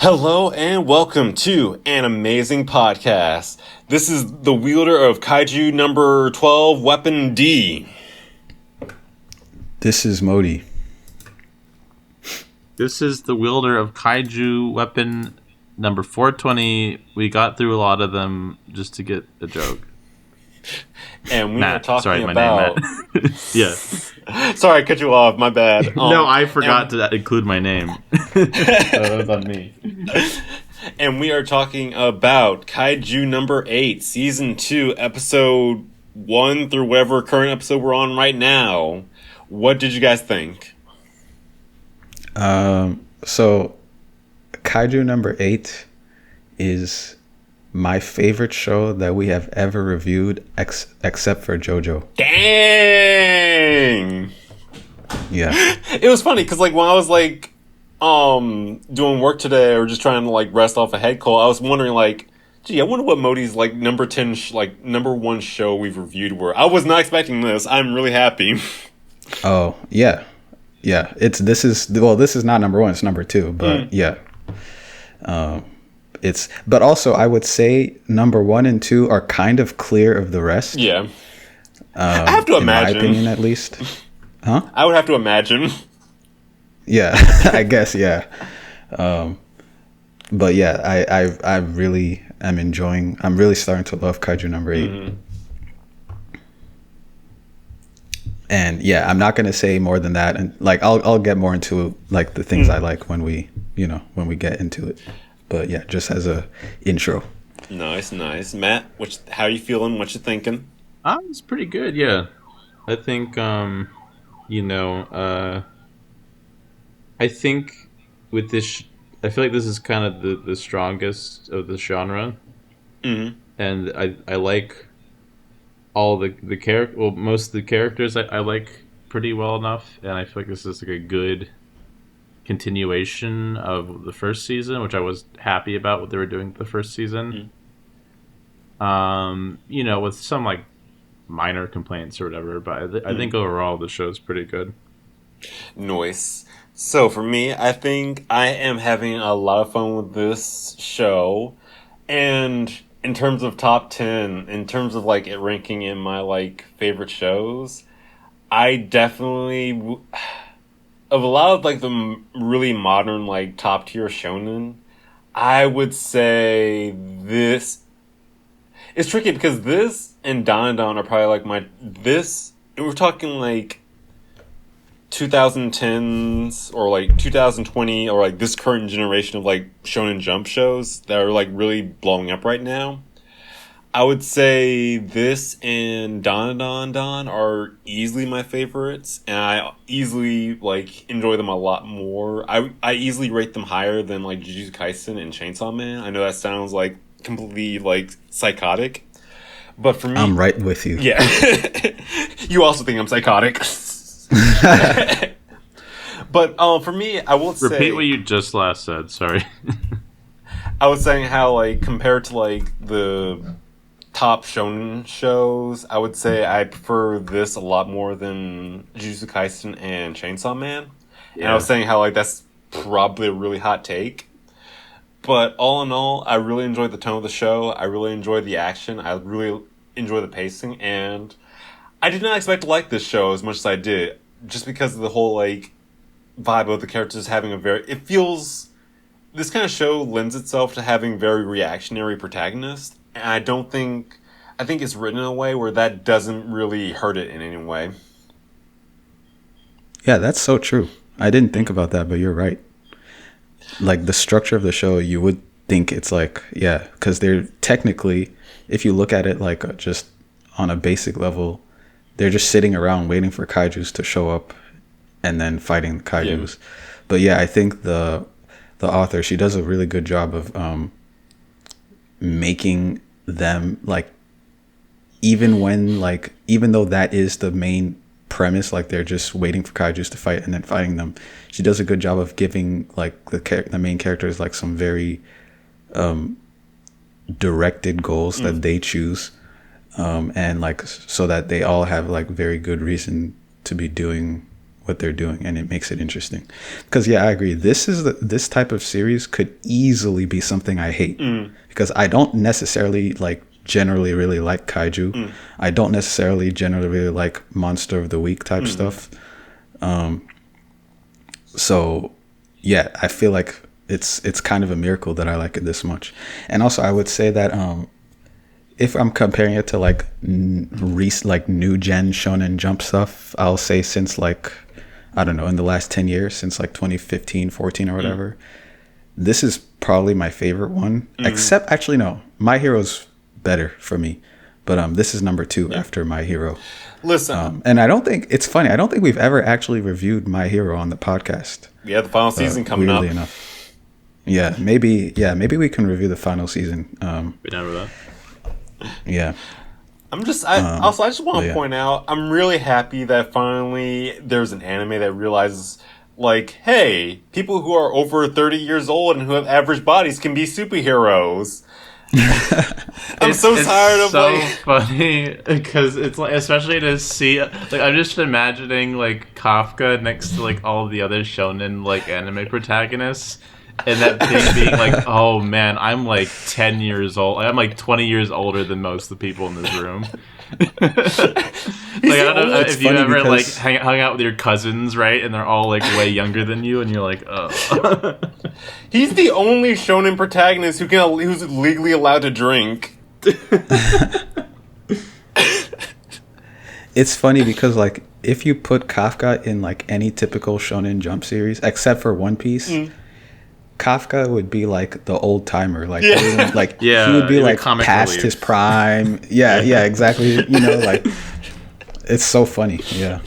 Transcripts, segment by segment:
Hello and welcome to an amazing podcast. This is the wielder of Kaiju number 12, Weapon D. This is Modi. This is the wielder of Kaiju weapon number 420. We got through a lot of them just to get a joke. And we Matt, are talking sorry, about... my name, Matt. Yeah. Sorry, I cut you off. My bad. No, I forgot to include my name. So that was on me. And we are talking about Kaiju number 8, Season 2, Episode 1 through whatever current episode we're on right now. What did you guys think? So Kaiju number 8 is my favorite show that we have ever reviewed except for JoJo. Dang! Yeah. It was funny because when I was doing work today or just trying to rest off a head cold, I was wondering gee, I wonder what Modi's number 10 number 1 show we've reviewed were. I was not expecting this. I'm really happy. Oh, yeah. Yeah. This is not number 1, it's number 2, but yeah. But also I would say number 1 and 2 are kind of clear of the rest. Yeah. I have to imagine. In my opinion, at least. Huh? I would have to imagine. Yeah, I guess, yeah. But yeah, I really am enjoying, I'm really starting to love Kaiju number 8. Mm-hmm. And yeah, I'm not going to say more than that. And I'll get more into the things I like when we get into it. But yeah, just as a intro. Nice. Matt, how are you feeling? What you thinking? It's pretty good, yeah. I think, I think with this, I feel like this is kind of the strongest of the genre. Mm-hmm. And I like all the most of the characters I like pretty well enough. And I feel like this is a good continuation of the first season, which I was happy about what they were doing the first season. Mm-hmm. With some minor complaints or whatever, but I think overall the show's pretty good. Nice. So for me, I think I am having a lot of fun with this show, and in terms of top 10, in terms of it ranking in my favorite shows, I definitely of a lot of the really modern top tier shonen, I would say this. It's tricky because this and Don are probably we're talking 2010s or 2020 or this current generation of Shonen Jump shows that are really blowing up right now. I would say this and Don are easily my favorites, and I easily enjoy them a lot more. I easily rate them higher than Jujutsu Kaisen and Chainsaw Man. I know that sounds completely psychotic, but for me, I'm right with you. Yeah. You also think I'm psychotic. But for me, I will say, repeat what you just last said. Sorry. I was saying how compared to the top shonen shows, I would say I prefer this a lot more than Jujutsu Kaisen and Chainsaw Man. Yeah. And I was saying how that's probably a really hot take. But all in all, I really enjoyed the tone of the show. I really enjoyed the action. I really enjoyed the pacing, and I did not expect to like this show as much as I did, just because of the whole vibe of the characters having this kind of show lends itself to having very reactionary protagonists, and I think it's written in a way where that doesn't really hurt it in any way. Yeah, that's so true. I didn't think about that, but you're right. The structure of the show, you would think it's because they're technically, if you look at it just on a basic level, they're just sitting around waiting for kaijus to show up and then fighting the kaijus. Yeah. But yeah, I think the author, she does a really good job of making them even though that is the main premise, they're just waiting for kaijus to fight and then fighting them, she does a good job of giving the main characters some very directed goals that they choose, and so that they all have very good reason to be doing what they're doing, and it makes it interesting. Because yeah, I agree. This type of series could easily be something I hate because I don't necessarily like generally really like kaiju. I don't necessarily generally really like monster of the week type stuff. So yeah, I feel like it's kind of a miracle that I like it this much. And also I would say that if I'm comparing it to like like new gen Shonen Jump stuff, I'll say since like, I don't know, in the last 10 years, since like 2015, 14 or whatever, this is probably my favorite one. Except, actually, no, My Hero's better for me. But this is number 2 after My Hero. Listen. And I don't think, it's funny, I don't think we've ever actually reviewed My Hero on the podcast. Yeah, the final season coming up. Weirdly enough. Yeah, maybe we can review the final season. We never that. Yeah. I just want to point out, I'm really happy that finally there's an anime that realizes, like, hey, people who are over 30 years old and who have average bodies can be superheroes. I'm so tired of so like funny because it's like, especially to see, like, I'm just imagining like Kafka next to like all of the other shonen like anime protagonists. And that thing being like, oh man, I'm like 10 years old. I'm like 20 years older than most of the people in this room. Like, I don't know if you ever like hung out with your cousins, right? And they're all like way younger than you, and you're like, oh. He's the only shonen protagonist who's legally allowed to drink. It's funny because like if you put Kafka in like any typical Shonen Jump series, except for One Piece. Kafka would be like the old timer, like he would be like past his prime. Yeah, exactly. You know, like it's so funny. Yeah,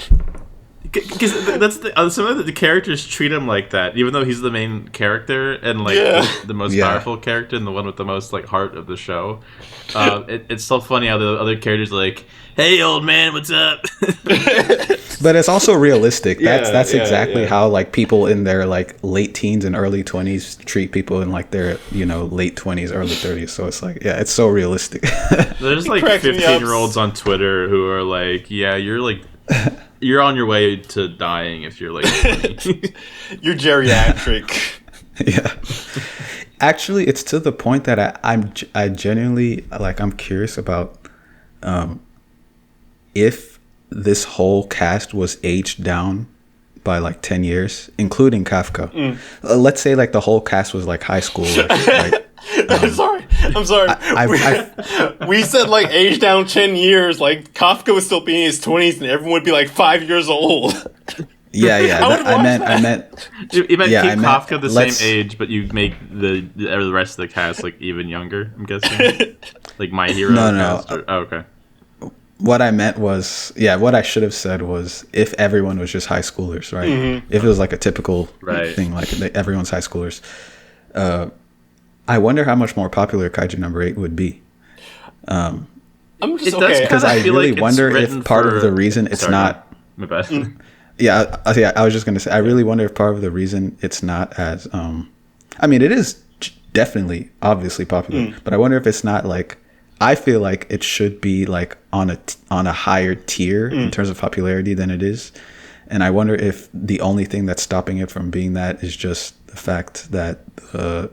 because that's some of the characters treat him like that, even though he's the main character and like the most powerful character and the one with the most like heart of the show. It's so funny how the other characters are like, "Hey, old man, what's up?" But it's also realistic. That's exactly how like people in their like late teens and early 20s treat people in like their, you know, late 20s, early 30s. So it's like, yeah, it's so realistic. There's like 15-year-olds on Twitter who are like, yeah, you're on your way to dying if you're like 20. You're geriatric. Yeah. Actually, it's to the point that I genuinely like, I'm curious about if this whole cast was aged down by like 10 years, including Kafka. Let's say like the whole cast was like high school. I'm sorry. We said like age down 10 years. Like Kafka would still be in his 20s and everyone would be like 5 years old. Yeah. I meant. You meant keep Kafka the same age, but you make the rest of the cast like even younger. I'm guessing, like My Hero. No. Okay. What I meant was, what I should have said was if everyone was just high schoolers, right? If it was like a typical thing, like everyone's high schoolers. I wonder how much more popular Kaiju number 8 would be. I'm just because I really wonder if part of the reason it's not. My bad. Yeah, I was just gonna say I really wonder if part of the reason it's not as. I mean, it is definitely obviously popular, but I wonder if it's not like. I feel like it should be like on a higher tier in terms of popularity than it is, and I wonder if the only thing that's stopping it from being that is just the fact that the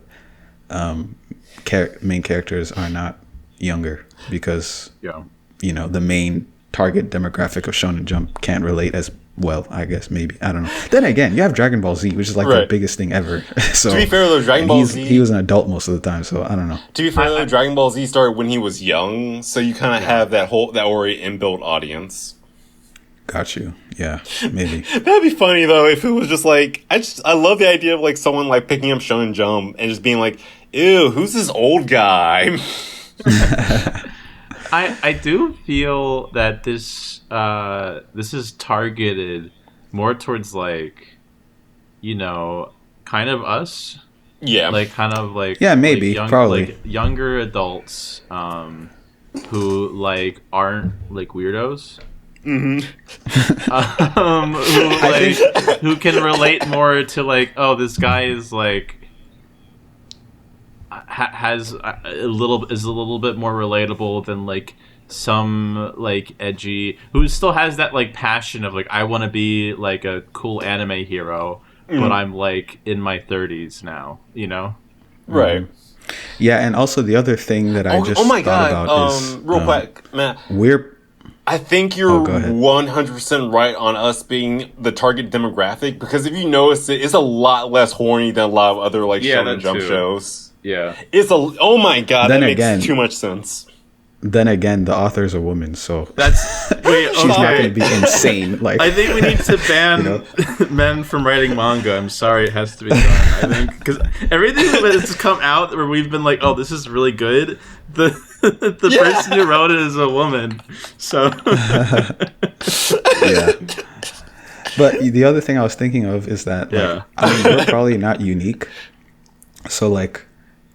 main characters are not younger because you know the main target demographic of Shonen Jump can't relate as well. I guess maybe I don't know. Then again, you have Dragon Ball Z, which is like the biggest thing ever. So to be fair though, Dragon Ball Z, he was an adult most of the time, so I don't know. To be fair though, Dragon Ball Z started when he was young, so you kind of have that already inbuilt audience. Got you. Yeah, maybe. That'd be funny though if it was just like I love the idea of like someone like picking up Shonen Jump and just being like, ew, who's this old guy? I do feel that this is targeted more towards like, you know, kind of us. Yeah. Like kind of like maybe like probably like younger adults who like aren't like weirdos. Who who can relate more to like, oh, this guy is like has a little bit more relatable than like some like edgy, who still has that like passion of like I want to be like a cool anime hero, but I'm like in my 30s now, you know? Right. Yeah, and also the other thing that I just my thought god! about is Real quick, Matt. I think you're go ahead. 100% right on us being the target demographic, because if you notice it's a lot less horny than a lot of other like Shonen Jump shows. Yeah. Oh my god, Then that again, makes too much sense. Then again, the author's a woman, so That's she's not going to be insane. Like, I think we need to ban You know? men from writing manga. I'm sorry, it has to be done. I think because everything that's come out where we've been like, oh, this is really good. The person who wrote it is a woman. So yeah. But the other thing I was thinking of is that, like, I mean, we're probably not unique. So, like,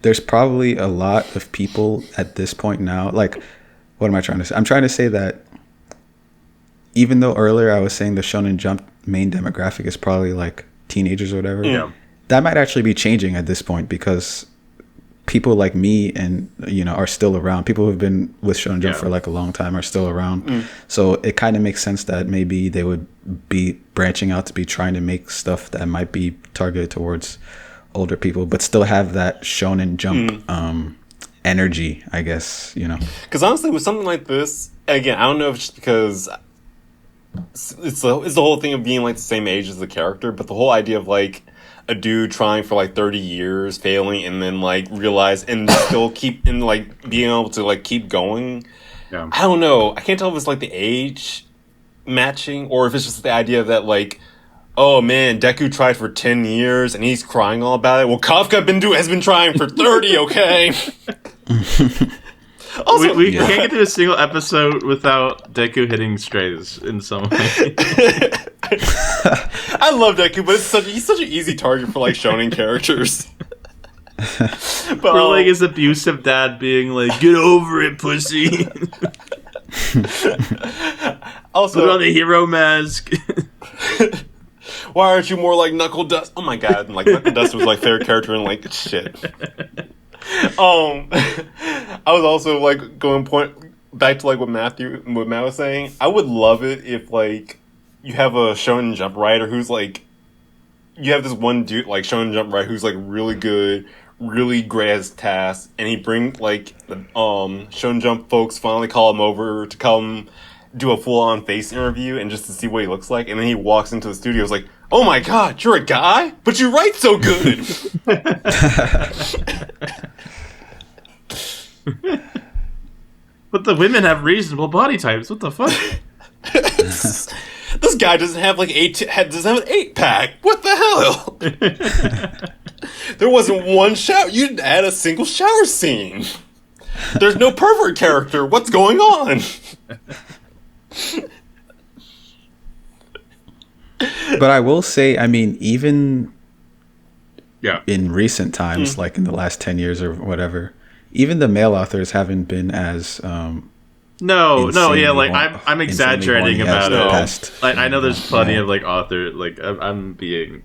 there's probably a lot of people at this point now. Like, what am I trying to say? I'm trying to say that even though earlier I was saying the Shonen Jump main demographic is probably like teenagers or whatever, that might actually be changing at this point, because people like me and, you know, are still around. People who've been with Shonen Jump for like a long time are still around. So it kind of makes sense that maybe they would be branching out to be trying to make stuff that might be targeted towards older people, but still have that Shonen Jump energy, I guess, you know. Because honestly, with something like this, again, I don't know if it's just because it's the whole thing of being like the same age as the character, but the whole idea of like a dude trying for like 30 years, failing, and then like realize and still keep and like being able to like keep going. Yeah. I don't know. I can't tell if it's like the age matching or if it's just the idea that like, oh man, Deku tried for 10 years and he's crying all about it. Well, Kafka has been trying for 30, okay? Also, we can't get through a single episode without Deku hitting strays in some way. I love Deku, but he's such an easy target for like shonen characters. But or like his abusive dad being like, "Get over it, pussy." Also, put on the hero mask. Why aren't you more like Knuckle Dust? Oh my god, like Knuckle Dust was like favorite character and like shit. I was also like going back to like what Matt was saying. I would love it if like you have a Shonen Jump writer who's like, you have this one dude like Shonen Jump writer who's like really good, really great at his tasks, and he bring like the Shonen Jump folks finally call him over to come do a full-on face interview and just to see what he looks like, and then he walks into the studio, is like, oh my god, you're a guy, but you write so good. But the women have reasonable body types. What the fuck? This guy doesn't have like doesn't have an 8-pack. What the hell? There wasn't one shower. You didn't add a single shower scene. There's no pervert character. What's going on? But I will say, I mean, even Yeah. in recent times, like in the last 10 years or whatever, even the male authors haven't been as No, insanely yeah, like hor- I'm exaggerating insanely horny about as the it. past. Like I know there's plenty Yeah. of like author, like I'm being,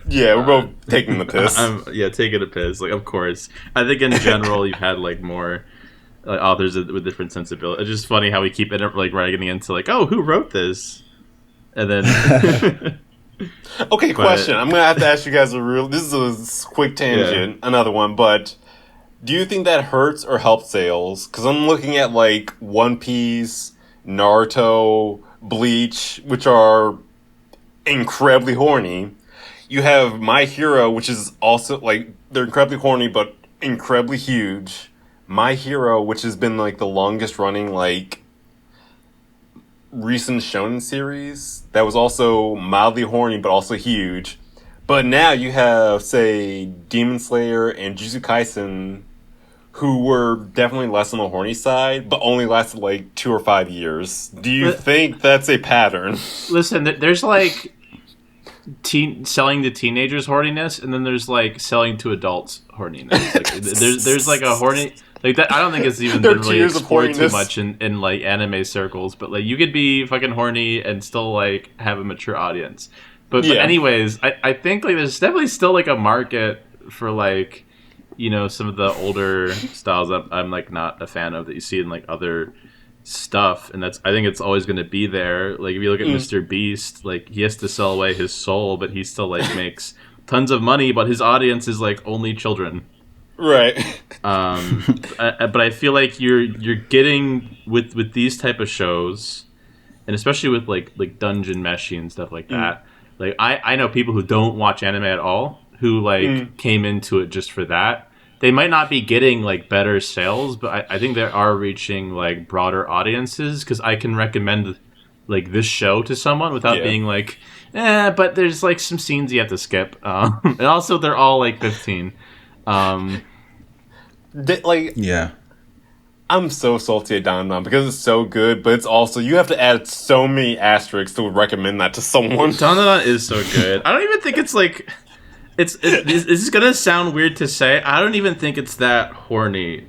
Yeah, we're both taking the piss. I'm taking a piss. Like of course, I think in general you've had like more authors with different sensibilities. It's just funny how we keep like getting into like, oh, who wrote this, and then. Okay, question. I'm gonna have to ask you guys this is a quick tangent, another one, but do you think that hurts or helps sales? Because I'm looking at like One Piece, Naruto, Bleach, which are incredibly horny. You have My Hero, which is also like, they're incredibly horny but incredibly huge. My Hero, which has been like the longest running like recent shonen series that was also mildly horny but also huge. But now you have, say, Demon Slayer and Jujutsu Kaisen, who were definitely less on the horny side, but only lasted like 2 or 5 years. Do you think that's a pattern? Listen, there's like selling to teenagers horniness, and then there's like selling to adults horniness. Like, there's like a horny like that. I don't think it's even been really explored too much in like anime circles. But like you could be fucking horny and still like have a mature audience. But anyways, I think like there's definitely still like a market for like, you know, some of the older styles that I'm like not a fan of that you see in like other stuff, and I think it's always going to be there. Like if you look at Mr. Beast, like he has to sell away his soul, but he still like makes tons of money, but his audience is like only children. Right. But I feel like you're getting with these type of shows, and especially with like Dungeon Meshi and stuff like that. Like I know people who don't watch anime at all who like came into it just for that. They might not be getting like better sales, but I think they are reaching like broader audiences, because I can recommend like this show to someone without being like, but there's like some scenes you have to skip. And also they're all like 15. Yeah. I'm so salty at Dandadan because it's so good, but it's also, you have to add so many asterisks to recommend that to someone. Dandadan is so good. I don't even think it's like, this is gonna sound weird to say. I don't even think it's that horny,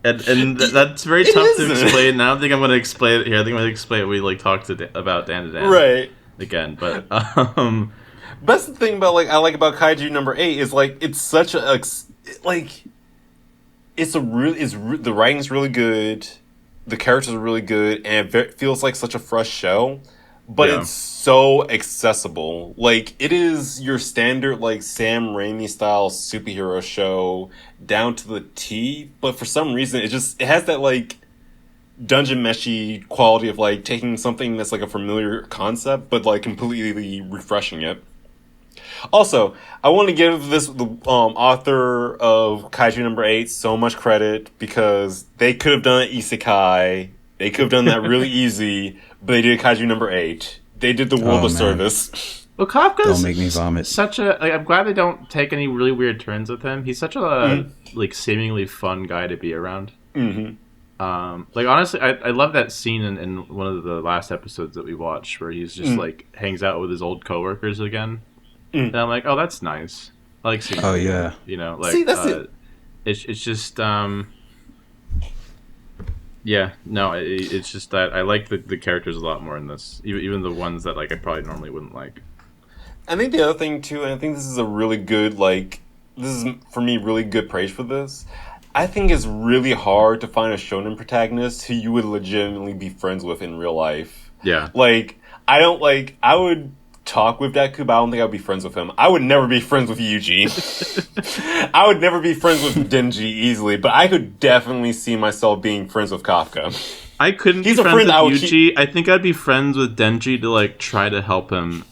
and that's very tough to explain. I don't think I'm gonna explain it here. I think I'm gonna explain it when we like talk about Dandadan right again. But that's the thing about I like about Kaiju number 8 is like it's such a like. The writing's really good, the characters are really good, and it feels like such a fresh show, but it's so accessible. Like, it is your standard, like, Sam Raimi style superhero show down to the T, but for some reason it has that, like, Dungeon Meshi quality of, like, taking something that's, like, a familiar concept, but, like, completely refreshing it. Also, I want to give the author of Kaiju number 8 so much credit, because they could have done Isekai. They could have done that really easy, but they did Kaiju number 8. They did the world of service. Well, Kafka's don't make me vomit. Such a I'm glad they don't take any really weird turns with him. He's such a like seemingly fun guy to be around. Like honestly, I love that scene in one of the last episodes that we watched where he's just like hangs out with his old coworkers again. And I'm like, oh, that's nice. I like seeing. Oh yeah. You know, like see, that's it. It's just yeah, no, it's just that I like the characters a lot more in this, even the ones that like I probably normally wouldn't like. I think the other thing too, and I think this is a really good this is for me really good praise for this. I think it's really hard to find a shonen protagonist who you would legitimately be friends with in real life. Yeah, like I would talk with Deku, but I don't think I would be friends with him. I would never be friends with Yuji. I would never be friends with Denji easily, but I could definitely see myself being friends with Kafka. I couldn't be friends with Yuji. I think I'd be friends with Denji to like try to help him.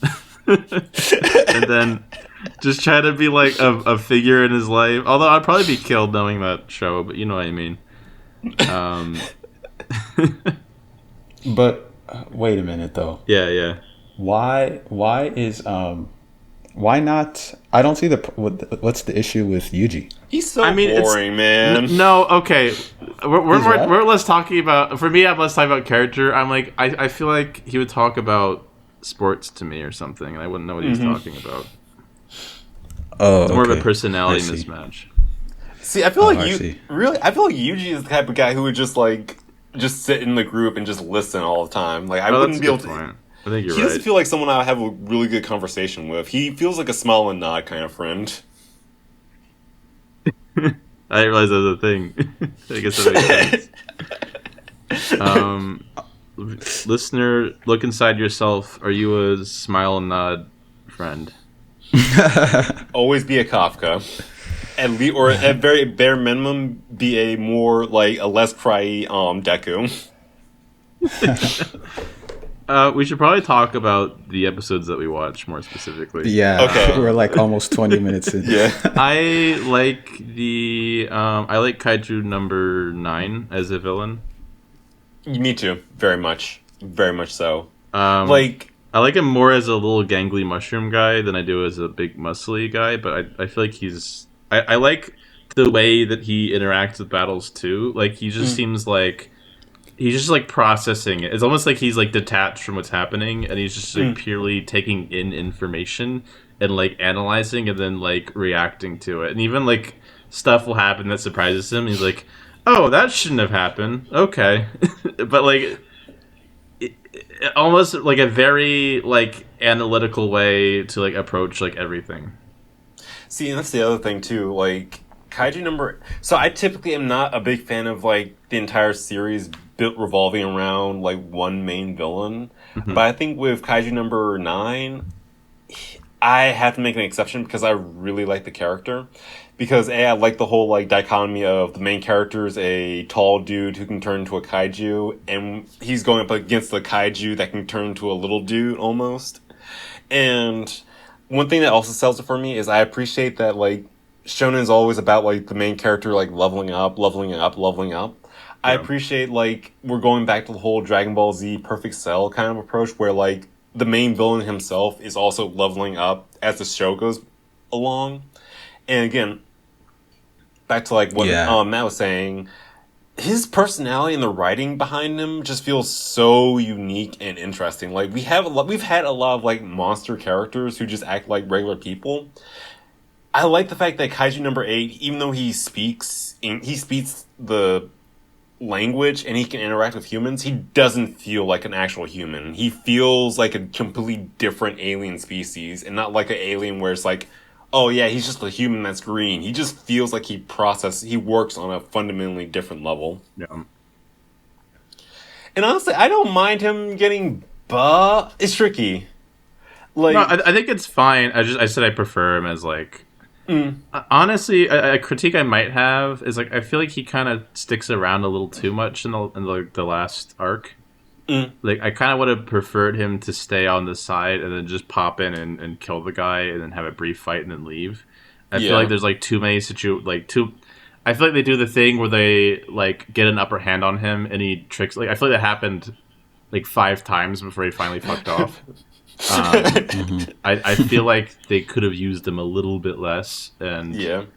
And then just try to be like a figure in his life. Although I'd probably be killed knowing that show, but you know what I mean. But wait a minute though. Yeah. Why not? I don't see what's the issue with Yuji. He's so boring, man. No, okay. We're less talking about. For me, I'm less talking about character. I'm like, I feel like he would talk about sports to me or something, and I wouldn't know what he was talking about. Oh, it's more of a personality mismatch. See, I feel like I feel like Yuji is the type of guy who would just sit in the group and just listen all the time. Like I wouldn't be able to. Point. I think you're he right. doesn't feel like someone I would have a really good conversation with. He feels like a smile and nod kind of friend. I didn't realize that was a thing. I guess that makes sense. Listener, look inside yourself. Are you a smile and nod friend? Always be a Kafka. At least, or at very bare minimum, be a more a less cryy Deku. We should probably talk about the episodes that we watch more specifically. Yeah. Okay. We're like almost 20 minutes in. Yeah. I like Kaiju number 9 as a villain. Me too. Very much. Very much so. I like him more as a little gangly mushroom guy than I do as a big muscly guy, but I feel like I like the way that he interacts with battles too. Like he just seems like he's just like processing it. It's almost like he's like detached from what's happening, and he's just like purely taking in information and like analyzing and then like reacting to it. And even like stuff will happen that surprises him. He's like, "Oh, that shouldn't have happened." Okay, but like almost like a very like analytical way to like approach like everything. See, and that's the other thing too. Like Kaiju number. So I typically am not a big fan of like the entire series built revolving around like one main villain. Mhm. But I think with Kaiju number 9, I have to make an exception because I really like the character. Because A, I like the whole like dichotomy of the main character is a tall dude who can turn into a kaiju, and he's going up against the kaiju that can turn into a little dude almost. And one thing that also sells it for me is I appreciate that like Shonen is always about like the main character like leveling up, leveling up, leveling up. I Yeah. appreciate like we're going back to the whole Dragon Ball Z Perfect Cell kind of approach where like the main villain himself is also leveling up as the show goes along. And again, back to like what Matt was saying, his personality and the writing behind him just feels so unique and interesting. Like we've had a lot of like monster characters who just act like regular people. I like the fact that Kaiju number 8, even though he speaks the language and he can interact with humans, he doesn't feel like an actual human. He feels like a completely different alien species, and not like an alien where it's like, oh yeah, he's just a human that's green. He just feels like he works on a fundamentally different level. Yeah. And honestly, I don't mind him getting buff. It's tricky. Like, No, I think it's fine. I said I prefer him as like. Honestly, a critique I might have is like I feel like he kind of sticks around a little too much in the last arc. Like I kind of would have preferred him to stay on the side and then just pop in and kill the guy and then have a brief fight and then leave. I feel like there's like too many I feel like they do the thing where they like get an upper hand on him and he tricks. Like I feel like that happened like 5 times before he finally fucked off. I feel like they could have used him a little bit less and to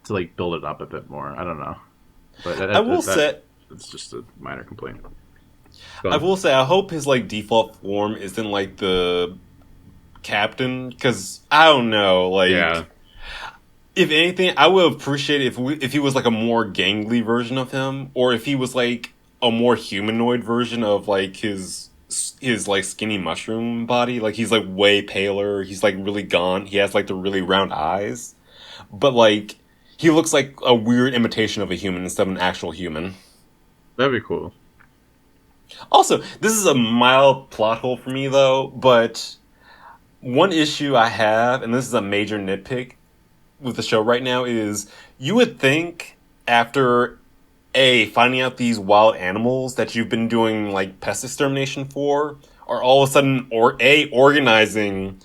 like build it up a bit more. I don't know, but I will say it's just a minor complaint. I will say I hope his like default form isn't like the captain, because I don't know, like if anything, I would appreciate it if he was like a more gangly version of him, or if he was like a more humanoid version of like his like skinny mushroom body. Like he's like way paler, he's like really gaunt, he has like the really round eyes, but like he looks like a weird imitation of a human instead of an actual human. That'd be cool. Also, this is a mild plot hole for me though, but one issue I have, and this is a major nitpick with the show right now, is you would think after finding out these wild animals that you've been doing like pest extermination for are all of a sudden organizing,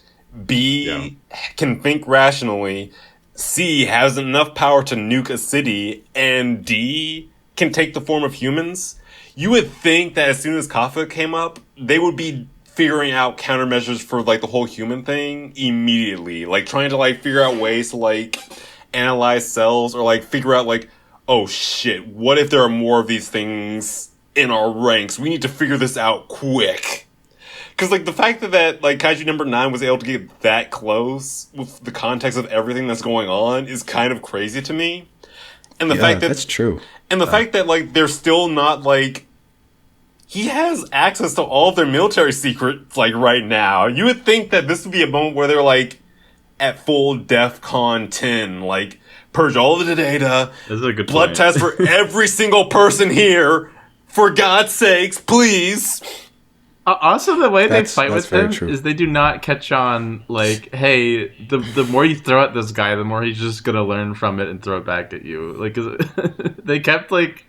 B can think rationally, C has enough power to nuke a city, and D can take the form of humans. You would think that as soon as Kafka came up, they would be figuring out countermeasures for like the whole human thing immediately, like trying to like figure out ways to like analyze cells, or like figure out like, oh shit, what if there are more of these things in our ranks? We need to figure this out quick. Because like the fact that like Kaiju number 9 was able to get that close with the context of everything that's going on is kind of crazy to me. And the fact that that's true. And the fact that like they're still not like, he has access to all of their military secrets like right now. You would think that this would be a moment where they're like at full DEFCON 10, like purge all of the data, This is a good blood point. test for every single person here, for God's sakes, please. Also, the way That's- they fight that's with him very true. is they do not catch on, like, hey, the more you throw at this guy, the more he's just gonna learn from it and throw it back at you. Like, they kept, like,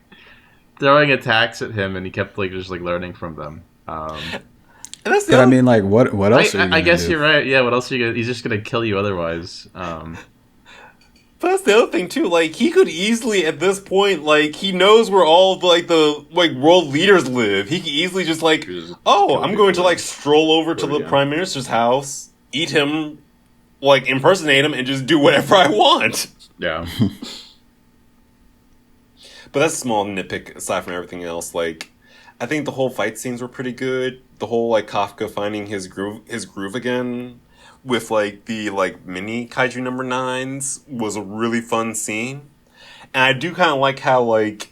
throwing attacks at him, and he kept, like, just, like, learning from them. And that's the But I other- mean, like, what else are you I gonna guess do? you're right. Yeah, what else are you gonna... He's just gonna kill you otherwise. But that's the other thing too. Like he could easily, at this point, like he knows where all the world leaders live. He could easily just like, oh, I'm going to like stroll over to the prime minister's house, eat him, like impersonate him, and just do whatever I want. Yeah. But that's a small nitpick aside from everything else. Like, I think the whole fight scenes were pretty good. The whole like Kafka finding his groove again with like the like mini Kaiju number 9s was a really fun scene. And I do kind of like how like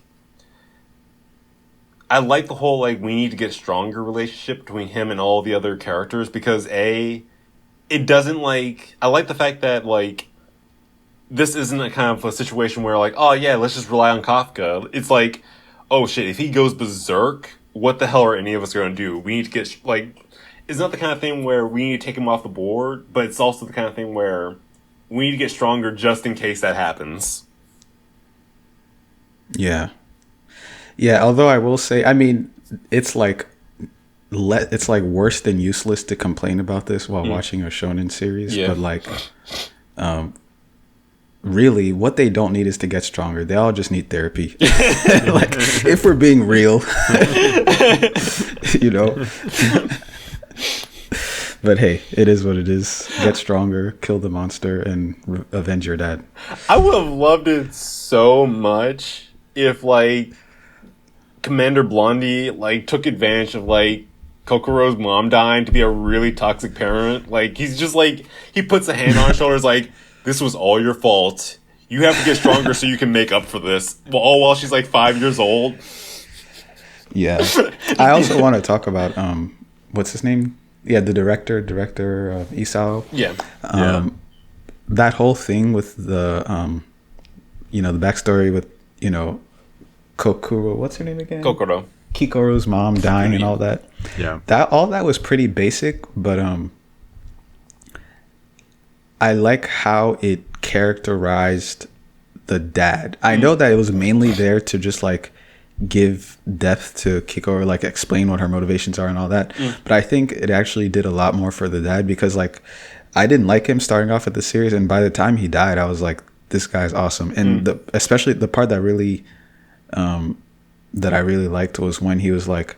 I like the whole like we need to get stronger relationship between him and all the other characters, because it doesn't like, I like the fact that like this isn't a kind of a situation where like, oh yeah, let's just rely on Kafka. It's like, oh shit, if he goes berserk, what the hell are any of us going to do? We need to get, like, it's not the kind of thing where we need to take him off the board, but it's also the kind of thing where we need to get stronger just in case that happens. Yeah. Yeah, although I will say, I mean, it's like worse than useless to complain about this while watching a shonen series, but like really what they don't need is to get stronger. They all just need therapy. Like, if we're being real. You know. But hey, it is what it is. Get stronger, kill the monster, and avenge your dad. I would have loved it so much if, like, Commander Blondie, like, took advantage of, like, Kokoro's mom dying to be a really toxic parent. Like, he's just, like, he puts a hand on her shoulders, like, this was all your fault. You have to get stronger so you can make up for this. All while she's, like, 5 years old. Yeah. I also want to talk about, what's his name? Yeah, the director Isao. Yeah. That whole thing with the, you know, the backstory with, you know, Kokoro, what's her name again? Kokoro. Kikoro's mom dying and all that. Yeah. All that was pretty basic, but I like how it characterized the dad. I know that it was mainly there to just like give depth to Kikoro, like explain what her motivations are and all that. But I think it actually did a lot more for the dad, because like I didn't like him starting off at the series, and by the time he died, I was like, this guy's awesome. And especially the part that really that I really liked was when he was like,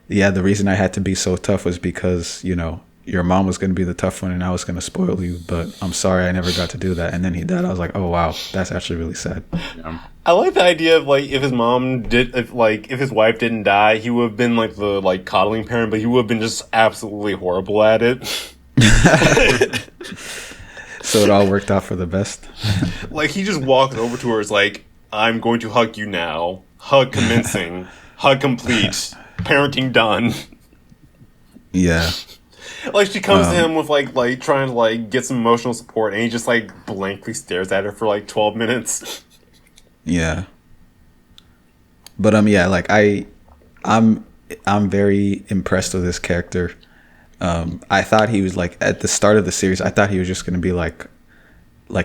yeah, the reason I had to be so tough was because, you know, your mom was going to be the tough one and I was going to spoil you, but I'm sorry I never got to do that. And then he died. I was like, oh wow, that's actually really sad. Yeah. I like the idea of, like, if his wife didn't die, he would have been like the, like, coddling parent, but he would have been just absolutely horrible at it. So it all worked out for the best. Like, he just walked over to her, is like, I'm going to hug you now. Hug commencing. Hug complete. Parenting done. Yeah. Like, she comes to him with, like trying to, like, get some emotional support, and he just, like, blankly stares at her for, like, 12 minutes. Yeah. But yeah, like I'm very impressed with this character. I thought he was like, at the start of the series, I thought he was just going to be like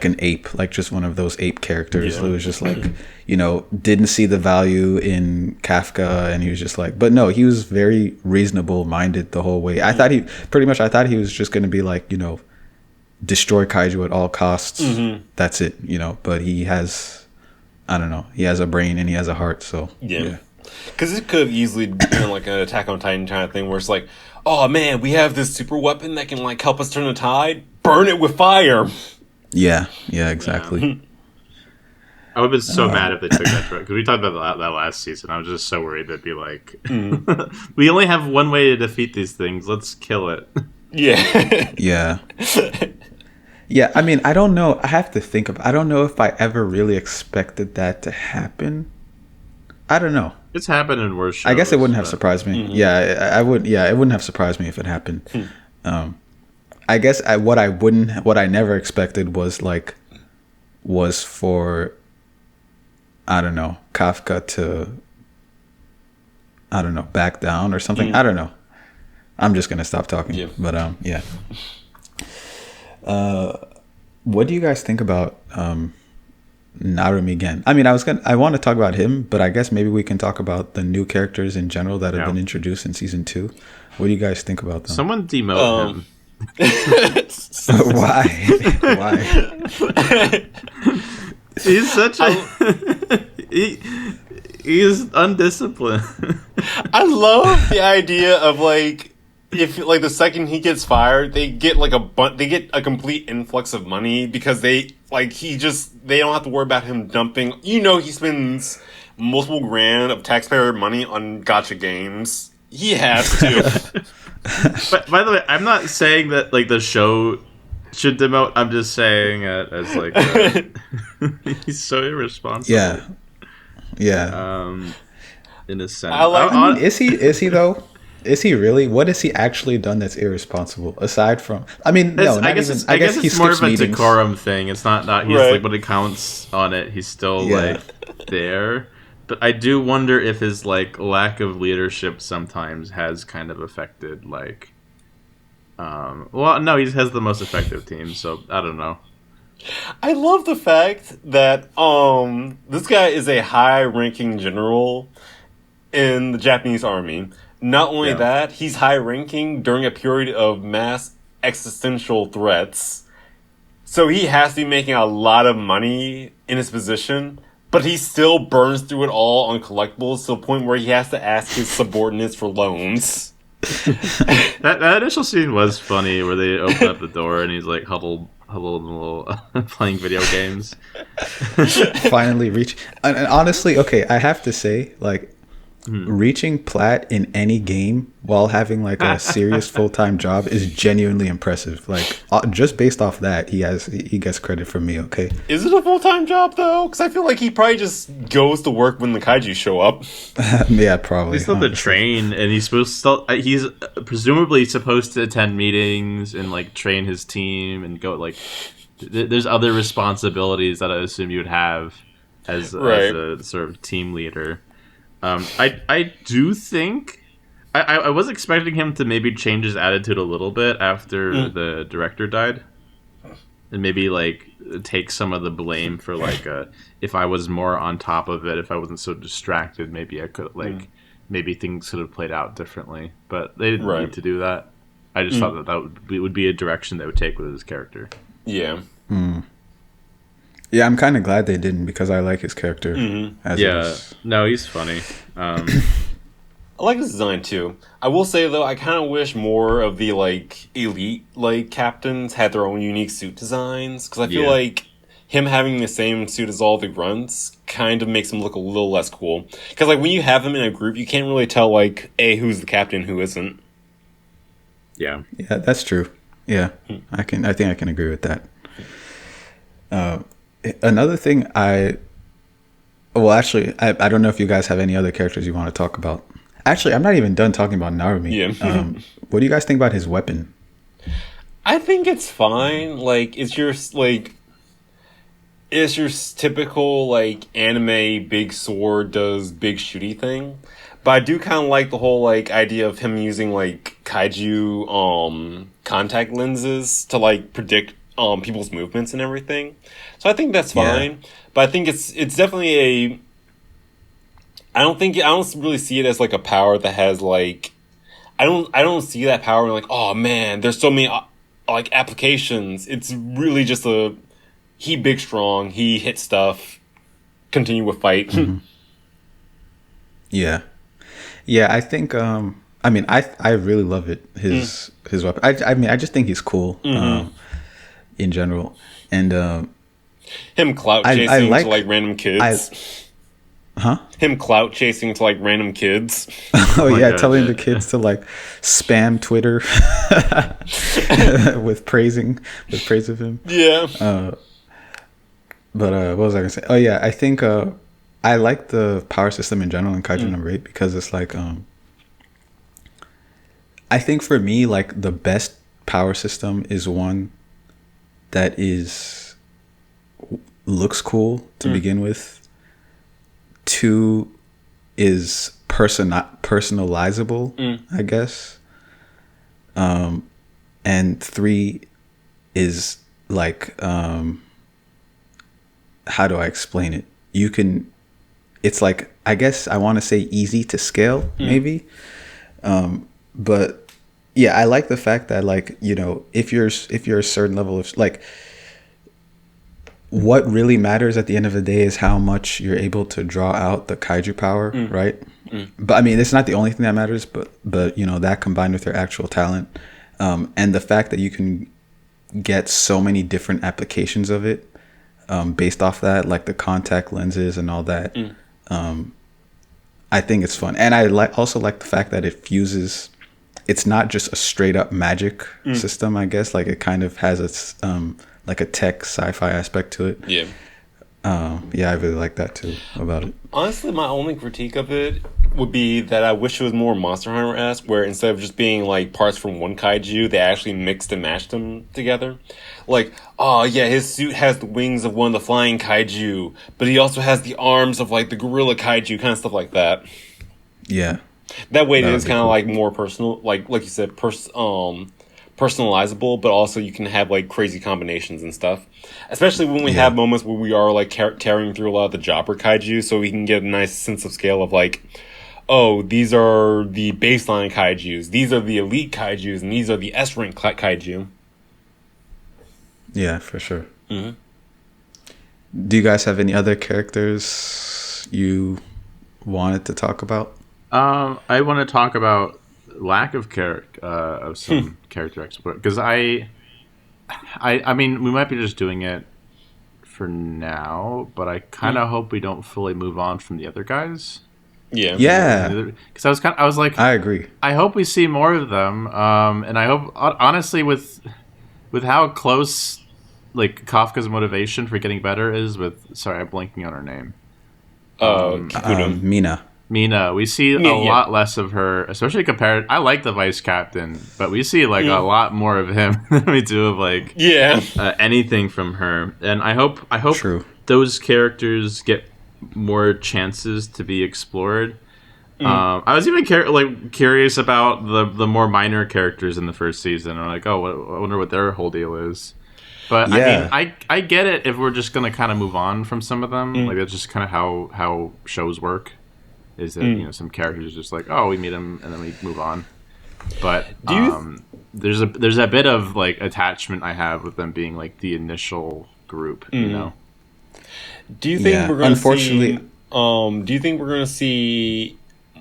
an ape, like just one of those ape characters who was just like, you know, didn't see the value in Kafka, and he was just like, but no, he was very reasonable minded the whole way. I thought he was just going to be like, you know, destroy Kaiju at all costs. That's it, you know, but he has, I don't know, he has a brain and he has a heart, so yeah. Because it could have easily been like an Attack on Titan kind of thing where it's like, oh man, we have this super weapon that can, like, help us turn the tide. Burn it with fire. Yeah, exactly. Yeah. I would have been so mad if they took that because we talked about that last season. I was just so worried they'd be like, we only have one way to defeat these things. Let's kill it. Yeah. Yeah. Yeah, I mean, I don't know. I have to think I don't know if I ever really expected that to happen. I don't know. It's happened in worse shows. I guess it wouldn't have surprised me. Yeah, I would. Yeah, it wouldn't have surprised me if it happened. I guess what I never expected was for, I don't know, Kafka to, I don't know, back down or something. I don't know. I'm just gonna stop talking. Yeah. But yeah. What do you guys think about Narumi again? I mean, I want to talk about him, but I guess maybe we can talk about the new characters in general that have been introduced in season 2. What do you guys think about them? Someone demote him. Why? He's such a he's undisciplined. I love the idea of, like, if, like, the second he gets fired, they get like they get a complete influx of money because they don't have to worry about him dumping. You know, he spends multiple grand of taxpayer money on gacha games. He has to. But by the way, I'm not saying that, like, the show should demote. I'm just saying it as, like, he's so irresponsible. Yeah. In a sense, I mean, is he though? Is he really? What has he actually done that's irresponsible? Aside from, I mean, no, I guess it's more of a decorum thing. It's not he's like, when it counts on it, he's still like there. But I do wonder if his like lack of leadership sometimes has kind of affected like. Well, no, he has the most effective team, so I don't know. I love the fact that this guy is a high-ranking general in the Japanese army. Not only that, he's high-ranking during a period of mass existential threats. So he has to be making a lot of money in his position, but he still burns through it all on collectibles to the point where he has to ask his subordinates for loans. that initial scene was funny, where they open up the door and he's like huddled in a little playing video games. Finally reach. And honestly, okay, I have to say, like, reaching plat in any game while having like a serious full-time job is genuinely impressive. Like, just based off that, he gets credit from me. Okay, is it a full-time job though? Because I feel like he probably just goes to work when the kaiju show up. Yeah, probably. He's still to train, and he's presumably supposed to attend meetings and like train his team and go like. There's other responsibilities that I assume you would have as a sort of team leader. I do think I was expecting him to maybe change his attitude a little bit after the director died, and maybe like take some of the blame for like if I was more on top of it, if I wasn't so distracted, maybe I could maybe things could have played out differently. But they didn't need to do that. I just thought that would be a direction they would take with his character. Yeah. Yeah, I'm kind of glad they didn't, because I like his character. No, he's funny. I like his design too. I will say though, I kind of wish more of the like elite like captains had their own unique suit designs, because I feel like him having the same suit as all the grunts kind of makes him look a little less cool. Because like when you have them in a group, you can't really tell like who's the captain, who isn't. Yeah, that's true. Yeah, I think I can agree with that. Another thing I don't know if you guys have any other characters you want to talk about. Actually, I'm not even done talking about Narumi. Yeah. What do you guys think about his weapon? I think it's fine. Like, it's your typical like anime big sword does big shooty thing. But I do kind of like the whole like idea of him using like kaiju contact lenses to like predict people's movements and everything. So I think that's fine. But I think it's definitely I don't really see it as like a power that has like I don't see that power and like, oh man, there's so many like applications. It's really just he big strong, he hit stuff, continue with fight. Yeah, I think I really love it, his weapon. I just think he's cool in general, and him clout chasing to like random kids. Him clout chasing to like random kids. Oh yeah, telling the kids to like spam Twitter with praise of him. Yeah. But what was I gonna say? Oh yeah, I think I like the power system in general in Kaiju number 8, because it's like I think for me, like, the best power system is one that looks cool to begin with. 2 is personalizable, I guess. And 3 is like how do I explain it? It's like, I guess I want to say easy to scale, maybe. But yeah, I like the fact that, like, you know, if you're a certain level of, like, what really matters at the end of the day is how much you're able to draw out the kaiju power, right? But I mean, it's not the only thing that matters, but you know, that combined with your actual talent, and the fact that you can get so many different applications of it, based off that, like the contact lenses and all that. I think it's fun, and I also like the fact that it fuses. It's not just a straight up magic system, I guess. Like, it kind of has its like a tech sci-fi aspect to it. Yeah. Yeah, I really like that too about it. Honestly, my only critique of it would be that I wish it was more Monster Hunter-esque, where instead of just being like parts from one kaiju, they actually mixed and matched them together. Like, oh yeah, his suit has the wings of one of the flying kaiju, but he also has the arms of like the gorilla kaiju, kind of stuff like that. Yeah. That way, it That is would be kind of cool. like more personal, like you said, personalizable, but also you can have like crazy combinations and stuff. Especially when we Yeah. have moments where we are like tearing through a lot of the Jobber kaiju, so we can get a nice sense of scale of like, oh, these are the baseline kaijus, these are the elite kaijus, and these are the S rank kaiju. Yeah, for sure. Mm-hmm. Do you guys have any other characters you wanted to talk about? I want to talk about lack of of some character exploit, because I mean, we might be just doing it for now, but I kind of hope we don't fully move on from the other guys. Yeah. Yeah, Because I was like, I agree. I hope we see more of them, and I hope, honestly, with how close like Kafka's motivation for getting better is with. Sorry, I'm blanking on her name. Kikudo. Mina. We see a lot less of her, especially compared. I like the vice captain, but we see like a lot more of him than we do of like anything from her. And I hope True. those characters get more chances to be explored. I was even curious about the more minor characters in the first season. I'm like, oh, I wonder what their whole deal is. But Yeah. I mean, I get it if we're just gonna kind of move on from some of them. Like that's just kind of how shows work. Is that some characters are just like, oh, we meet them and then we move on. But there's a bit of like attachment I have with them being like the initial group. You know. Do you think we're going to unfortunately, see? Do you think we're going to see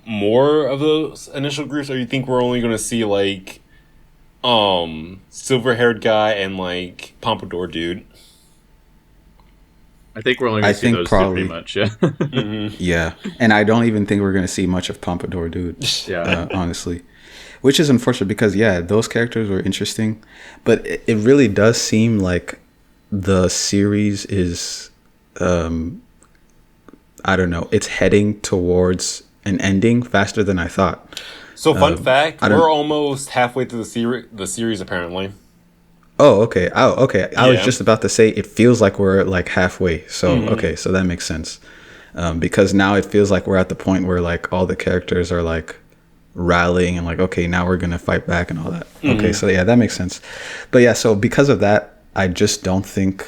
more of those initial groups, or you think we're only going to see like silver-haired guy and like pompadour dude? I think we're only going to see those two pretty much, yeah. Yeah, and I don't even think we're going to see much of Pompadour Dude, honestly. Which is unfortunate because, yeah, those characters were interesting. But it really does seem like the series is, I don't know, it's heading towards an ending faster than I thought. So, fun fact, we're almost halfway through the series, apparently. Oh, okay. I was just about to say it feels like we're like halfway. So, okay, so that makes sense. Because now it feels like we're at the point where like all the characters are like rallying and like, okay, now we're going to fight back and all that. Okay, so yeah, that makes sense. But yeah, so because of that, I just don't think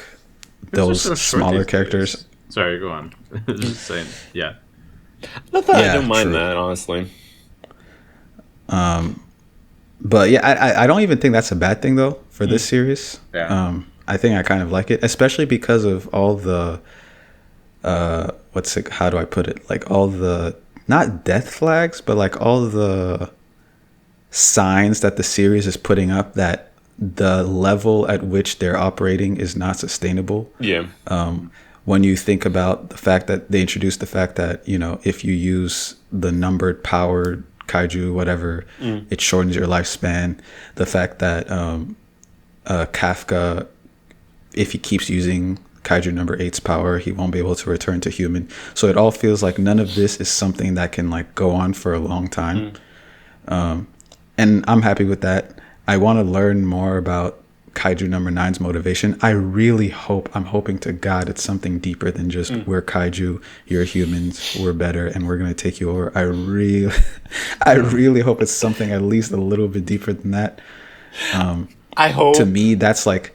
those smaller characters. Sorry, go on. Just saying, yeah. I don't mind that, honestly. But yeah, I don't even think that's a bad thing though for this series. Yeah. I think I kind of like it, especially because of all the how do I put it? Like all the not death flags, but like all the signs that the series is putting up that the level at which they're operating is not sustainable. Yeah. When you think about the fact that they introduced the fact that, if you use the numbered powered kaiju, whatever, it shortens your lifespan. The fact that Kafka, if he keeps using kaiju number 8's power, he won't be able to return to human. So it all feels like none of this is something that can like go on for a long time. And I'm happy with that. I want to learn more about kaiju number 9's motivation. I'm hoping to God it's something deeper than just we're kaiju, you're humans, we're better, and we're going to take you over. I really hope it's something at least a little bit deeper than that. I hope. To me, that's like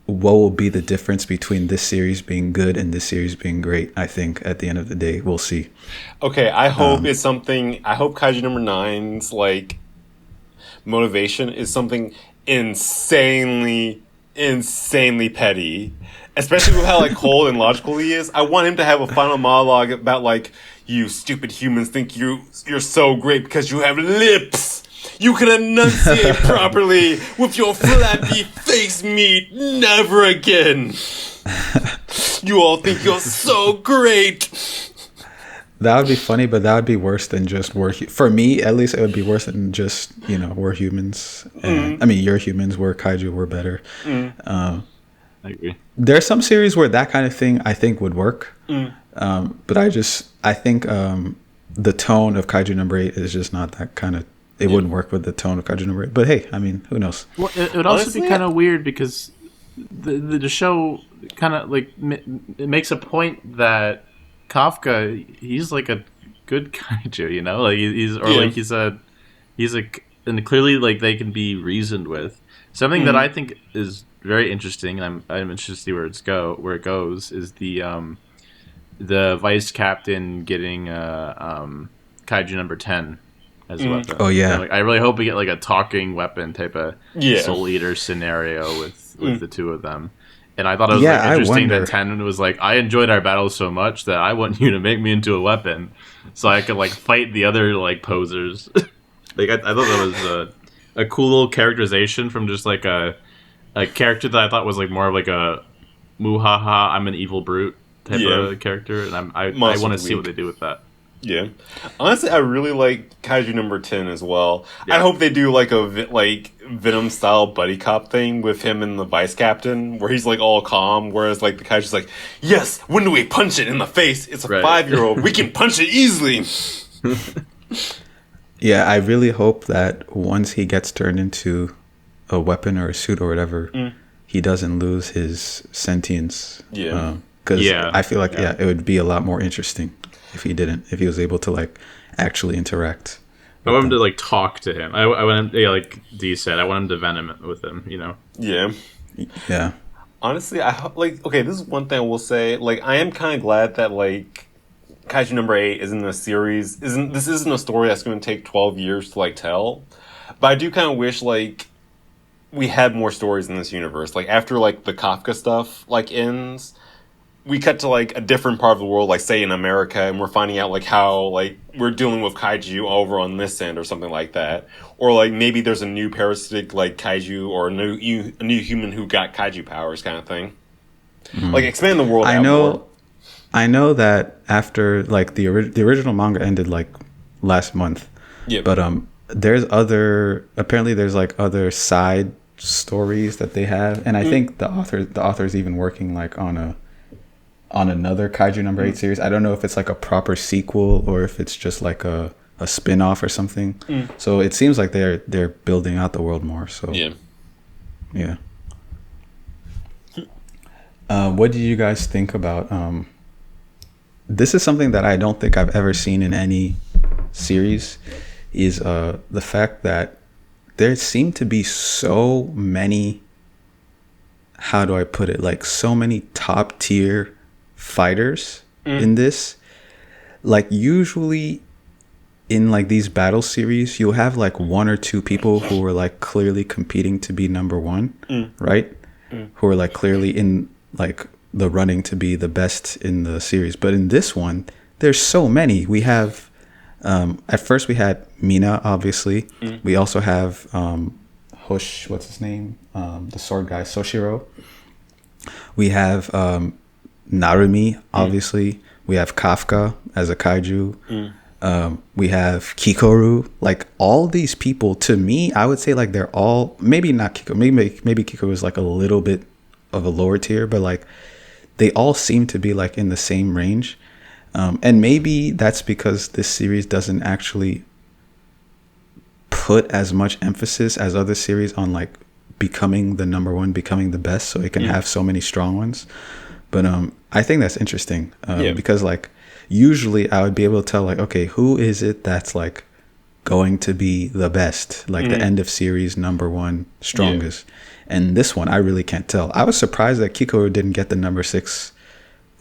what will be the difference between this series being good and this series being great. I think at the end of the day, we'll see. Okay, I hope it's something. I hope kaiju number 9's like motivation is something insanely petty, especially with how like cold and logical he is. I want him to have a final monologue about like, you stupid humans think you're so great because you have lips. You can enunciate properly with your flappy face meat. Never again. You all think you're so great. That would be funny, but that would be worse than just for me, at least, it would be worse than just, we're humans. And, I mean, you're humans, we're kaiju, we're better. I agree. There are some series where that kind of thing I think would work. But I think the tone of Kaiju number 8 is just not that kind of. It wouldn't work with the tone of Kaiju number 8. But hey, I mean, who knows? Well, it would also be kind of weird because the show kind of like it makes a point that Kafka, he's like a good kaiju, you know, like he's a and clearly like they can be reasoned with. Something that I think is very interesting, and I'm interested to see where it goes is the vice captain getting kaiju number 10 as a weapon. Oh yeah, like, I really hope we get like a talking weapon type of Soul Eater scenario with the two of them. And I thought it was like, interesting that 10 was like, I enjoyed our battles so much that I want you to make me into a weapon so I could like fight the other like posers. Like I thought that was a cool little characterization from just like a character that I thought was like more of like a muhaha, I'm an evil brute type of character, and I want to see what they do with that. Yeah, honestly, I really like Kaiju number 10 as well. Yeah. I hope they do like a Venom style buddy cop thing with him and the vice captain, where he's like all calm, whereas like the Kaiju's like, yes, when do we punch it in the face? It's a 5-year-old. We can punch it easily. Yeah, I really hope that once he gets turned into a weapon or a suit or whatever, he doesn't lose his sentience. Yeah, because I feel like it would be a lot more interesting if he didn't, if he was able to like actually interact. I want him to like talk to him. I want him, like Dee said, I want him to venom with him, you know? Yeah. Honestly, okay, this is one thing I will say. Like, I am kind of glad that like Kaiju number 8 is in the series. This isn't a story that's going to take 12 years to like tell. But I do kind of wish like we had more stories in this universe. Like after like the Kafka stuff like ends, we cut to like a different part of the world, like say in America, and we're finding out like how like we're dealing with kaiju over on this end or something like that, or like maybe there's a new parasitic like kaiju or a new human who got kaiju powers kind of thing. Like expand the world. I know that after like the original manga ended like last month. Yeah. But there's like other side stories that they have, and I think the author's even working like on another Kaiju number 8 series. I don't know if it's like a proper sequel or if it's just like a spin-off or something. So it seems like they're building out the world more. So yeah. What do you guys think about this is something that I don't think I've ever seen in any series, is the fact that there seem to be so many, how do I put it, like so many top tier fighters in this. Like usually in like these battle series, you'll have like one or two people who are like clearly competing to be number one, right? Who are like clearly in like the running to be the best in the series. But in this one, there's so many. We have at first we had Mina, obviously. We also have what's his name? The sword guy, Soshiro. We have Narumi, obviously. We have Kafka as a kaiju. We have Kikoru. Like all these people, to me, I would say like they're all, maybe not Kiko, maybe Kikoru is like a little bit of a lower tier, but like they all seem to be like in the same range. And maybe that's because this series doesn't actually put as much emphasis as other series on like becoming the number one, becoming the best, so it can have so many strong ones. But I think that's interesting because like usually I would be able to tell like, okay, who is it that's like going to be the best, like the end of series number one strongest. And this one I really can't tell. I was surprised that Kikoru didn't get the number 6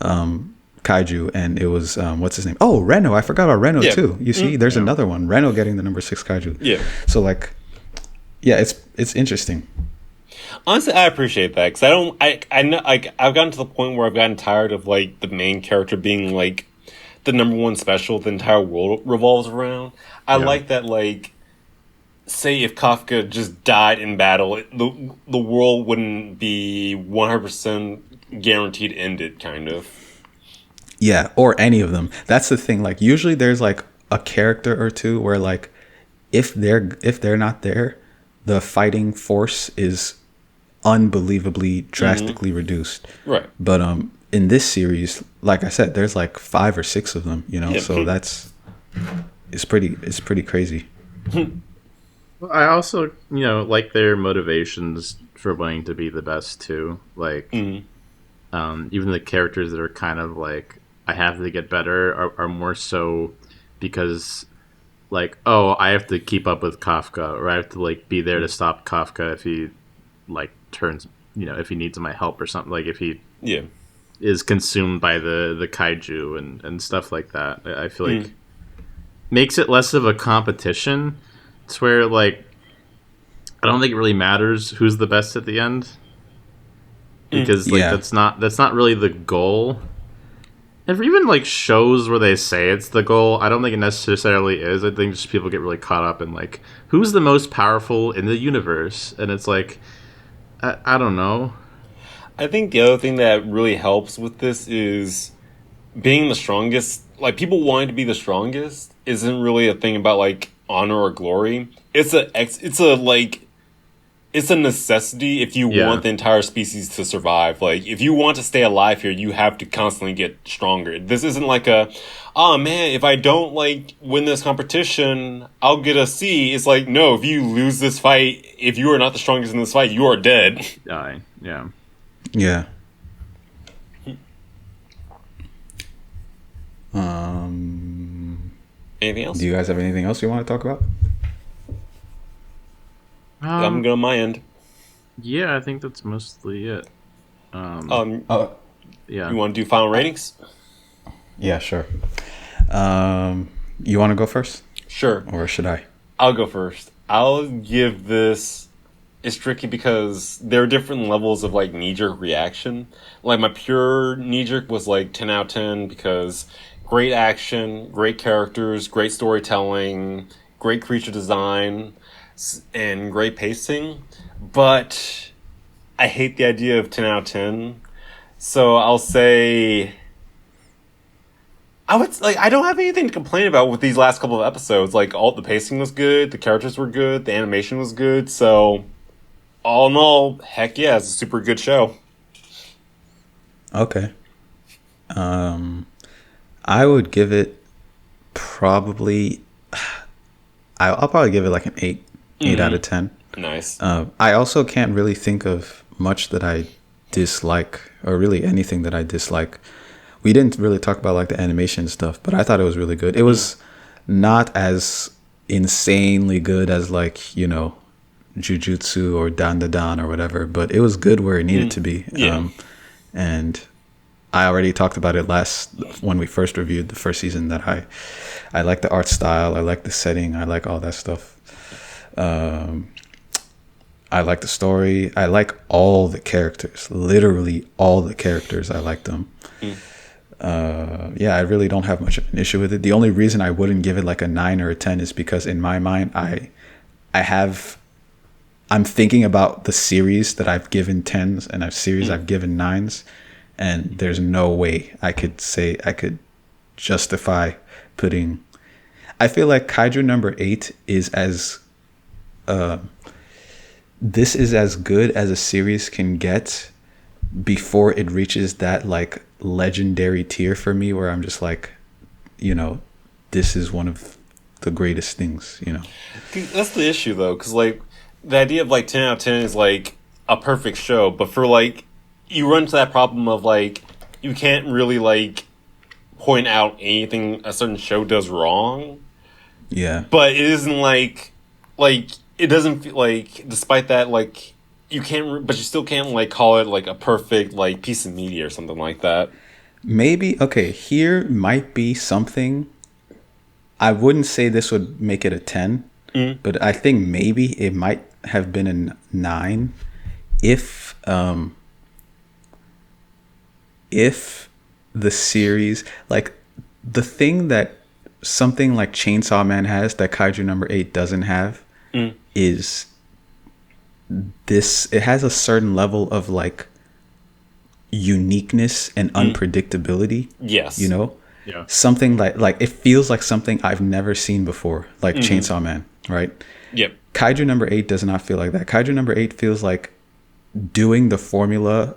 kaiju, and it was what's his name? Oh, Reno. I forgot about Reno too. You see, there's another one, Reno getting the number 6 kaiju. So like it's interesting. Honestly, I appreciate that because I know like I've gotten to the point where I've gotten tired of like the main character being like the number one special the entire world revolves around. I like that, like, say if Kafka just died in battle, the world wouldn't be 100% guaranteed ended, kind of. Yeah, or any of them. That's the thing. Like usually there's like a character or two where like if they're not there, the fighting force is unbelievably drastically reduced. Right. But in this series, like I said, there's like 5 or 6 of them, you know. So that's is pretty crazy. Well, I also, like their motivations for wanting to be the best too. Like, even the characters that are kind of like, I have to get better, are more so because, like, oh, I have to keep up with Kafka, or I have to like be there to stop Kafka if he like turns, if he needs my help or something. Like if he Yeah. is consumed by the kaiju and stuff like that. I feel like makes it less of a competition. It's where like I don't think it really matters who's the best at the end because like Yeah. that's not really the goal. If even like shows where they say it's the goal, I don't think it necessarily is. I think just people get really caught up in like who's the most powerful in the universe, and it's like I don't know. I think the other thing that really helps with this is being the strongest. Like, people wanting to be the strongest isn't really a thing about like honor or glory. It's a necessity if you want the entire species to survive. Like, if you want to stay alive here, you have to constantly get stronger. This isn't like oh man, if I don't like win this competition, I'll get a C. It's like, no, if you lose this fight, if you are not the strongest in this fight, you are dead. Die. Yeah. Yeah. Anything else? Do you guys have anything else you want to talk about? I'm good on my end. Yeah, I think that's mostly it. Oh, Yeah. You want to do final ratings? yeah, sure. You want to go first, Sure. or should I? I'll go first. I'll give this. It's tricky because there are different levels of like knee-jerk reaction. Like, my pure knee-jerk was like 10 out of 10 because great action, great characters, great storytelling, great creature design, and great pacing. But I hate the idea of 10 out of 10. So I'll say I don't have anything to complain about with these last couple of episodes. Like, all the pacing was good, the characters were good, the animation was good. So all in all, heck yeah, it's a super good show. Okay. I would give it probably. I'll probably give it like an 8 out of 10. Nice. I also can't really think of much that I dislike, or really anything that I dislike. We didn't really talk about like the animation stuff, but I thought it was really good. It was not as insanely good as like, Jujutsu or Dan or whatever, but it was good where it needed to be. Yeah. And I already talked about it when we first reviewed the first season, that I like the art style, I like the setting, I like all that stuff. I like the story, I like all the characters, literally all the characters. I like them. Yeah, I really don't have much of an issue with it. The only reason I wouldn't give it like a 9 or a 10 is because in my mind I'm thinking about the series that I've given 10s and a series I've given 9s, and there's no way I could justify putting. I feel like Kaiju number 8 is this is as good as a series can get before it reaches that like legendary tier for me, where I'm just like, this is one of the greatest things. That's the issue, though, because like the idea of like 10 out of 10 is like a perfect show, but for like you run into that problem of like you can't really like point out anything a certain show does wrong. Yeah, but it isn't like it doesn't feel like, despite that, like you can't, but you still can't like call it like a perfect like piece of media or something like that. Maybe, okay, here might be something. I wouldn't say this would make it a 10, but I think maybe it might have been a 9 if the series, like the thing that something like Chainsaw Man has that Kaiju number 8 doesn't have, is this. It has a certain level of like uniqueness and unpredictability. Yes. Yeah. Something like it feels like something I've never seen before, like Chainsaw Man, right? Yep. Kaiju number 8 does not feel like that. Kaiju number 8 feels like doing the formula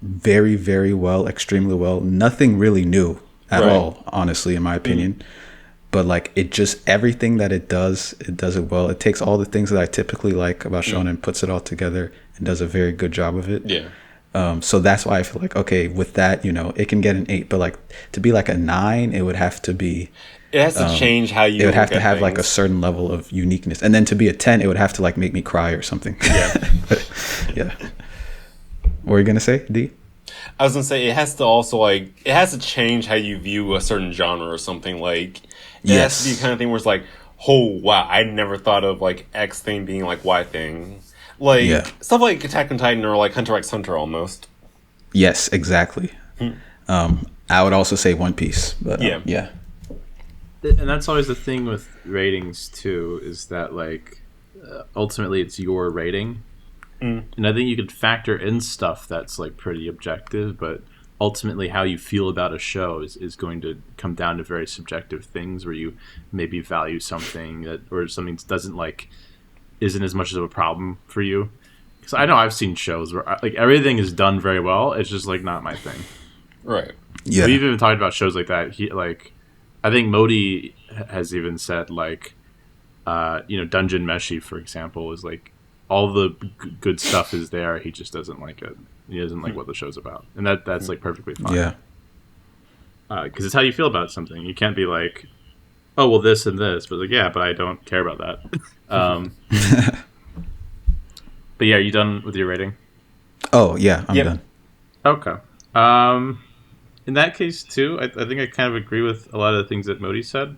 very, very well, extremely well. Nothing really new at all, honestly, in my opinion. but like it just everything that it does it well. It takes all the things that I typically like about shonen, puts it all together, and does a very good job of it. Yeah. So that's why I feel like, okay, with that, it can get an 8, but like to be like a 9, it would have to be. It has to change how you. It would have to have things. like a certain level of uniqueness, and then to be a 10, it would have to like make me cry or something. Yeah. Yeah. What were you gonna say, D? I was gonna say it has to also like it has to change how you view a certain genre or something. Like it has to be the kind of thing where it's like, oh wow, I never thought of like X thing being like Y thing. Like stuff like Attack on Titan or like Hunter x Hunter almost. Yes, exactly. I would also say One Piece, but yeah. And that's always the thing with ratings too, is that like ultimately it's your rating, and I think you could factor in stuff that's like pretty objective, but ultimately how you feel about a show is going to come down to very subjective things where you maybe value something that or something doesn't like. Isn't as much of a problem for you, because I know I've seen shows where like everything is done very well. It's just like not my thing. Right. Yeah. We've even talked about shows like that. I think Modi has even said like, Dungeon Meshi, for example, is like all the good stuff is there. He just doesn't like it. He doesn't like what the show's about, and that's like perfectly fine. Yeah. Because it's how you feel about something. You can't be like, oh well, this and this, but like but I don't care about that. But yeah, are you done with your rating? Oh yeah, I'm done. Okay. In that case too, I think I kind of agree with a lot of the things that Modi said,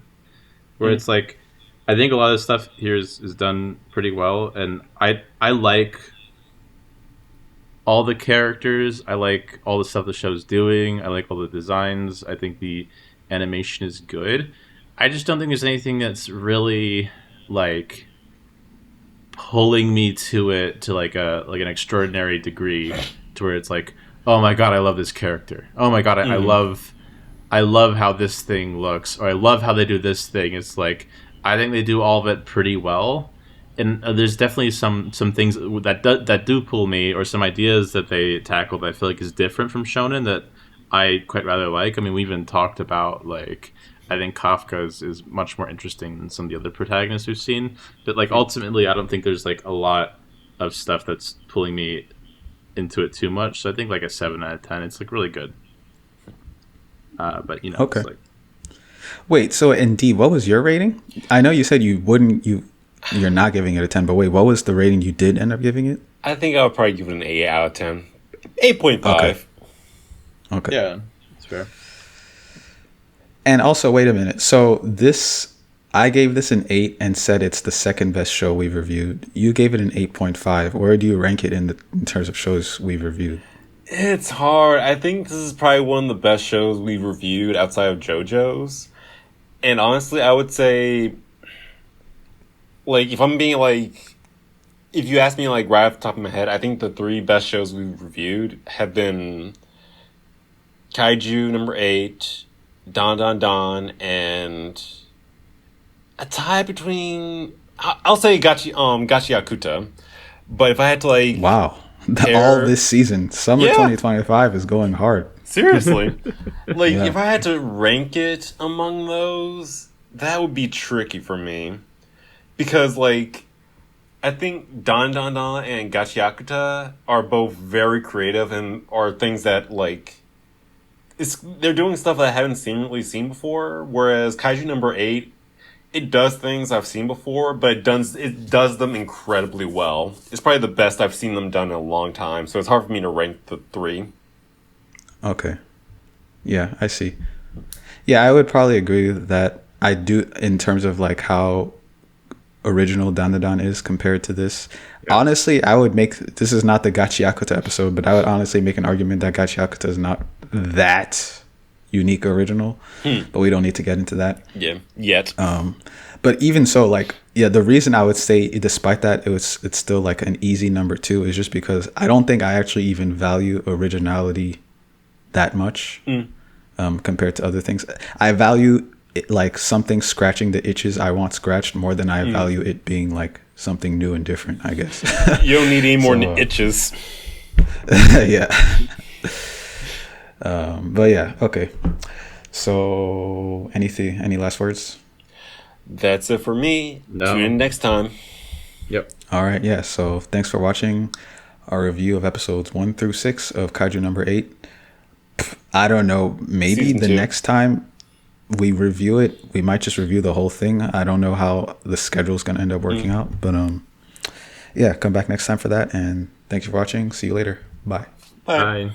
where it's like I think a lot of the stuff here is done pretty well, and I like all the characters. I like all the stuff the show's doing. I like all the designs. I think the animation is good. I just don't think there's anything that's really like pulling me to it to like an extraordinary degree to where it's like, oh my god, I love this character. Oh my god, I love how this thing looks, or I love how they do this thing. It's like I think they do all of it pretty well, and there's definitely some things that do pull me, or some ideas that they tackle that I feel like is different from shonen that I quite rather like. I mean, we even talked about like. I think Kafka is much more interesting than some of the other protagonists we've seen. But like ultimately, I don't think there's like a lot of stuff that's pulling me into it too much. So I think like a 7 out of 10. It's like really good. But okay. It's like... Wait, so indeed, what was your rating? I know you said you're not giving it a 10, but wait, what was the rating you did end up giving it? I think I would probably give it an 8 out of 10. 8.5. Okay. Yeah, that's fair. And also, wait a minute. So I gave this an 8 and said it's the second best show we've reviewed. You gave it an 8.5. Where do you rank it in terms of shows we've reviewed? It's hard. I think this is probably one of the best shows we've reviewed outside of JoJo's. And honestly, I would say, like, if I'm being like, if you ask me like right off the top of my head, I think the 3 best shows we've reviewed have been Kaiju number 8, Don Don Don, and a tie between I'll say Gachi Akuta. But if I had to like wow, all this season, summer 2025 is going hard. Seriously, like if I had to rank it among those, that would be tricky for me because like I think Don Don Don and Gachi Akuta are both very creative and are things that like. They're doing stuff that I haven't really seen before, whereas Kaiju number 8, it does things I've seen before, but it does them incredibly well. It's probably the best I've seen them done in a long time, so it's hard for me to rank the 3. Okay. Yeah, I see. Yeah, I would probably agree with that. I do in terms of like how original Dandadan is compared to this. Yeah. Honestly, I would make this is not the Gachiakuta episode, but I would honestly make an argument that Gachiakuta is not that unique original. But we don't need to get into that. Yeah, yet. But even so, like, yeah, the reason I would say, despite that, it's still like an easy number 2 is just because I don't think I actually even value originality that much compared to other things. I value it, like something scratching the itches I want scratched more than I value it being like something new and different, I guess. You don't need any more itches. Yeah. But yeah, okay. So any last words? That's it for me. No. Tune in next time. Yep. All right, yeah. So thanks for watching our review of episodes 1 through 6 of Kaiju number 8. I don't know. Maybe Season the 2. next time we review it, we might just review the whole thing. I don't know how the schedule's going to end up working out. But yeah, come back next time for that. And thanks for watching. See you later. Bye. Bye. Bye.